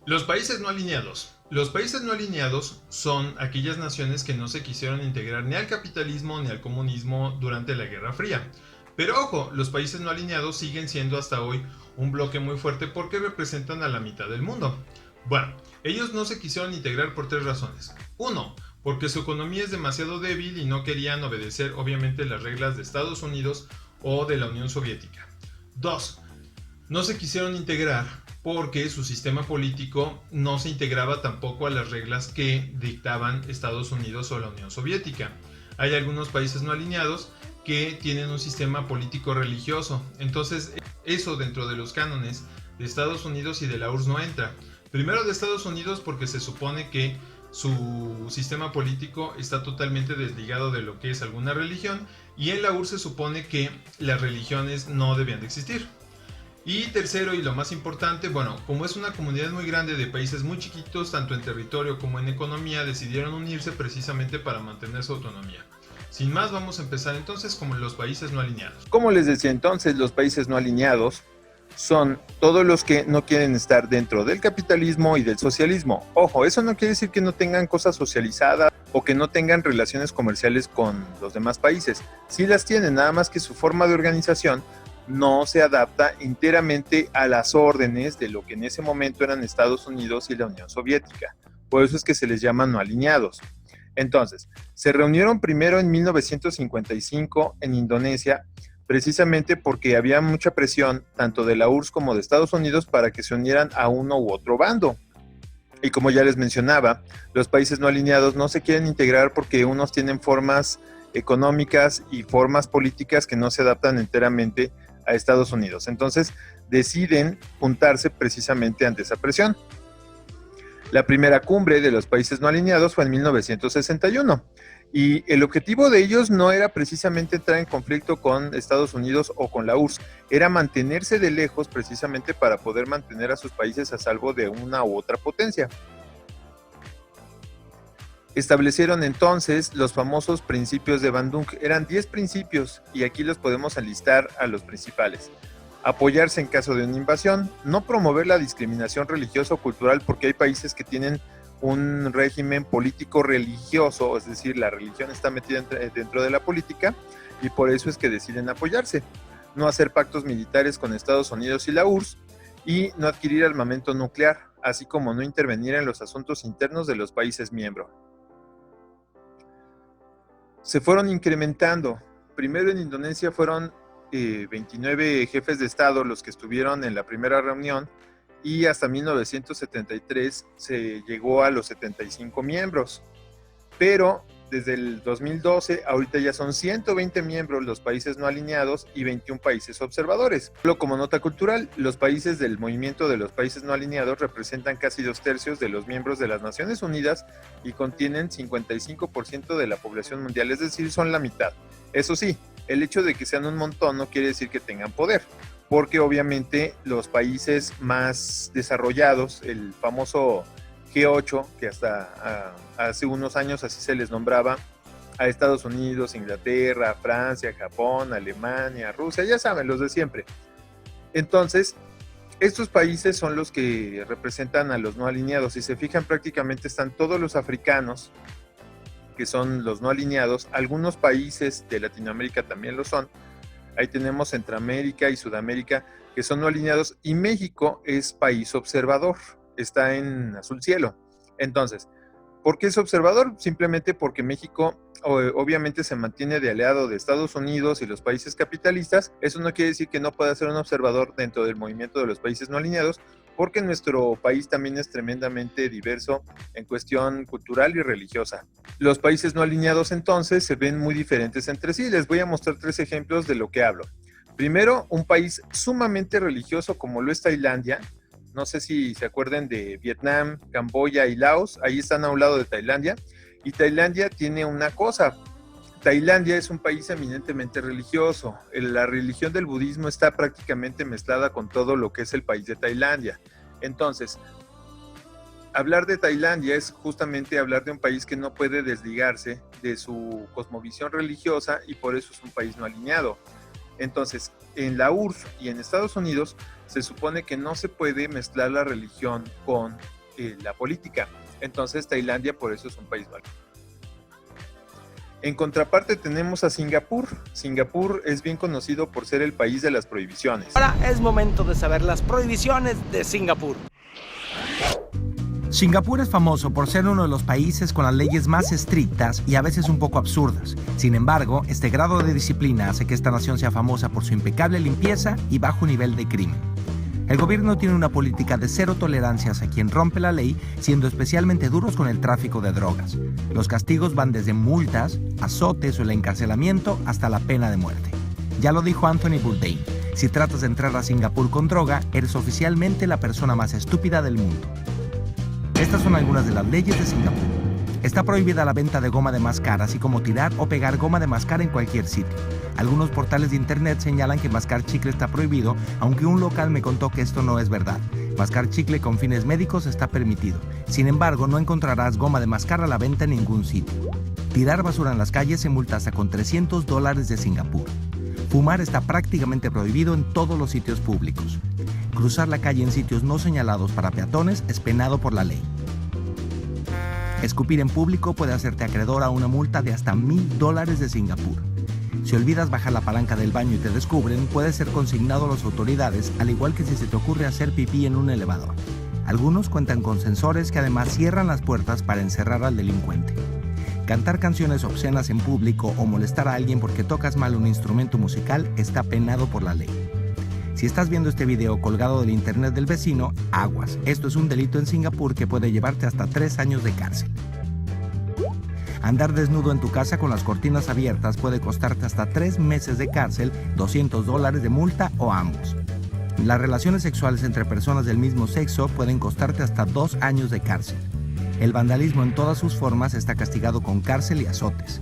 Los países no alineados. Los países no alineados son aquellas naciones que no se quisieron integrar ni al capitalismo ni al comunismo durante la Guerra Fría. Pero ojo, los países no alineados siguen siendo hasta hoy un bloque muy fuerte porque representan a la mitad del mundo. Bueno, ellos no se quisieron integrar por tres razones. Uno, porque su economía es demasiado débil y no querían obedecer obviamente las reglas de Estados Unidos o de la Unión Soviética. Dos, no se quisieron integrar porque su sistema político no se integraba tampoco a las reglas que dictaban Estados Unidos o la Unión Soviética. Hay algunos países no alineados que tienen un sistema político religioso, entonces eso dentro de los cánones de Estados Unidos y de la URSS no entra. Primero de Estados Unidos porque se supone que su sistema político está totalmente desligado de lo que es alguna religión, y en la URSS se supone que las religiones no debían de existir. Y tercero, y lo más importante, bueno, como es una comunidad muy grande de países muy chiquitos, tanto en territorio como en economía, decidieron unirse precisamente para mantener su autonomía. Sin más, vamos a empezar entonces con los países no alineados. Como les decía entonces, los países no alineados son todos los que no quieren estar dentro del capitalismo y del socialismo. Ojo, eso no quiere decir que no tengan cosas socializadas o que no tengan relaciones comerciales con los demás países. Sí las tienen, nada más que su forma de organización no se adapta enteramente a las órdenes de lo que en ese momento eran Estados Unidos y la Unión Soviética. Por eso es que se les llama no alineados. Entonces, se reunieron primero en 1955 en Indonesia, precisamente porque había mucha presión tanto de la URSS como de Estados Unidos para que se unieran a uno u otro bando. Y como ya les mencionaba, los países no alineados no se quieren integrar porque unos tienen formas económicas y formas políticas que no se adaptan enteramente a Estados Unidos. Entonces, deciden juntarse precisamente ante esa presión. La primera cumbre de los países no alineados fue en 1961 y el objetivo de ellos no era precisamente entrar en conflicto con Estados Unidos o con la URSS, era mantenerse de lejos precisamente para poder mantener a sus países a salvo de una u otra potencia. Establecieron entonces los famosos principios de Bandung. Eran 10 principios y aquí los podemos alistar a los principales. Apoyarse en caso de una invasión, no promover la discriminación religiosa o cultural, porque hay países que tienen un régimen político religioso, es decir, la religión está metida dentro de la política y por eso es que deciden apoyarse. No hacer pactos militares con Estados Unidos y la URSS y no adquirir armamento nuclear, así como no intervenir en los asuntos internos de los países miembros. Se fueron incrementando. Primero en Indonesia fueron 29 jefes de Estado los que estuvieron en la primera reunión y hasta 1973 se llegó a los 75 miembros. Pero desde el 2012, ahorita ya son 120 miembros los países no alineados y 21 países observadores. Solo como nota cultural, los países del movimiento de los países no alineados representan casi 2/3 de los miembros de las Naciones Unidas y contienen 55% de la población mundial, es decir, son la mitad. Eso sí, el hecho de que sean un montón no quiere decir que tengan poder, porque obviamente los países más desarrollados, el famoso G8, que hasta hace unos años así se les nombraba a Estados Unidos, Inglaterra, Francia, Japón, Alemania, Rusia, ya saben, los de siempre. Entonces, estos países son los que representan a los no alineados. Si se fijan, prácticamente están todos los africanos, que son los no alineados. Algunos países de Latinoamérica también lo son. Ahí tenemos Centroamérica y Sudamérica, que son no alineados, y México es país observador, está en azul cielo. Entonces, ¿por qué es observador? Simplemente porque México obviamente se mantiene de aliado de Estados Unidos y los países capitalistas. Eso no quiere decir que no pueda ser un observador dentro del movimiento de los países no alineados, porque nuestro país también es tremendamente diverso en cuestión cultural y religiosa. Los países no alineados entonces se ven muy diferentes entre sí. Les voy a mostrar 3 ejemplos de lo que hablo. Primero, un país sumamente religioso como lo es Tailandia. No sé si se acuerdan de Vietnam, Camboya y Laos. Ahí están a un lado de Tailandia. Y Tailandia tiene una cosa. Tailandia es un país eminentemente religioso. La religión del budismo está prácticamente mezclada con todo lo que es el país de Tailandia. Entonces, hablar de Tailandia es justamente hablar de un país que no puede desligarse de su cosmovisión religiosa y por eso es un país no alineado. Entonces, en la URSS y en Estados Unidos se supone que no se puede mezclar la religión con la política. Entonces Tailandia por eso es un país malo. En contraparte tenemos a Singapur. Singapur es bien conocido por ser el país de las prohibiciones. Ahora es momento de saber las prohibiciones de Singapur. Singapur es famoso por ser uno de los países con las leyes más estrictas y a veces un poco absurdas. Sin embargo, este grado de disciplina hace que esta nación sea famosa por su impecable limpieza y bajo nivel de crimen. El gobierno tiene una política de cero tolerancia hacia quien rompe la ley, siendo especialmente duros con el tráfico de drogas. Los castigos van desde multas, azotes o el encarcelamiento hasta la pena de muerte. Ya lo dijo Anthony Bourdain, si tratas de entrar a Singapur con droga, eres oficialmente la persona más estúpida del mundo. Estas son algunas de las leyes de Singapur. Está prohibida la venta de goma de mascar, así como tirar o pegar goma de mascar en cualquier sitio. Algunos portales de internet señalan que mascar chicle está prohibido, aunque un local me contó que esto no es verdad. Mascar chicle con fines médicos está permitido. Sin embargo, no encontrarás goma de mascar a la venta en ningún sitio. Tirar basura en las calles se multa hasta con $300 de Singapur. Fumar está prácticamente prohibido en todos los sitios públicos. Cruzar la calle en sitios no señalados para peatones es penado por la ley. Escupir en público puede hacerte acreedor a una multa de hasta $1,000 de Singapur. Si olvidas bajar la palanca del baño y te descubren, puedes ser consignado a las autoridades, al igual que si se te ocurre hacer pipí en un elevador. Algunos cuentan con sensores que además cierran las puertas para encerrar al delincuente. Cantar canciones obscenas en público o molestar a alguien porque tocas mal un instrumento musical está penado por la ley. Si estás viendo este video colgado del internet del vecino, aguas. Esto es un delito en Singapur que puede llevarte hasta 3 años de cárcel. Andar desnudo en tu casa con las cortinas abiertas puede costarte hasta 3 meses de cárcel, $200 de multa o ambos. Las relaciones sexuales entre personas del mismo sexo pueden costarte hasta 2 años de cárcel. El vandalismo en todas sus formas está castigado con cárcel y azotes.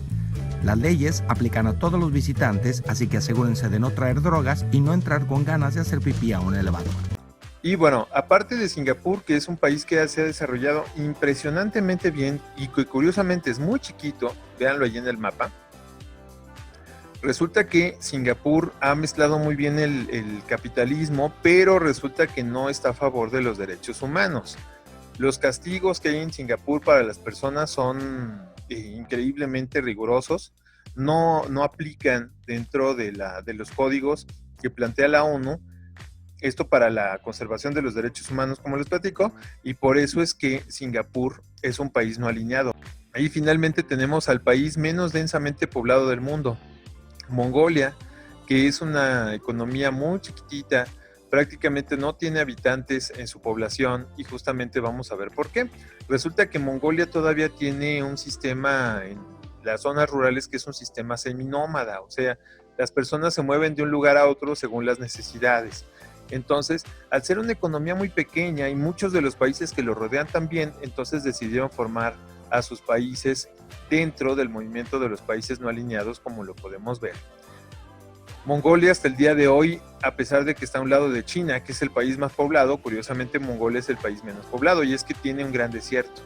Las leyes aplican a todos los visitantes, así que asegúrense de no traer drogas y no entrar con ganas de hacer pipí a un elevador. Y bueno, aparte de Singapur, que es un país que se ha desarrollado impresionantemente bien y que curiosamente es muy chiquito, véanlo ahí en el mapa, resulta que Singapur ha mezclado muy bien el capitalismo, pero resulta que no está a favor de los derechos humanos. Los castigos que hay en Singapur para las personas son increíblemente rigurosos, no aplican dentro de los códigos que plantea la ONU, esto para la conservación de los derechos humanos, como les platico, y por eso es que Singapur es un país no alineado. Ahí finalmente tenemos al país menos densamente poblado del mundo, Mongolia, que es una economía muy chiquitita, prácticamente no tiene habitantes en su población y justamente vamos a ver por qué. Resulta que Mongolia todavía tiene un sistema en las zonas rurales que es un sistema seminómada, o sea, las personas se mueven de un lugar a otro según las necesidades. Entonces, al ser una economía muy pequeña y muchos de los países que lo rodean también, entonces decidieron formar a sus países dentro del movimiento de los países no alineados, como lo podemos ver. Mongolia hasta el día de hoy, a pesar de que está a un lado de China, que es el país más poblado, curiosamente Mongolia es el país menos poblado y es que tiene un gran desierto.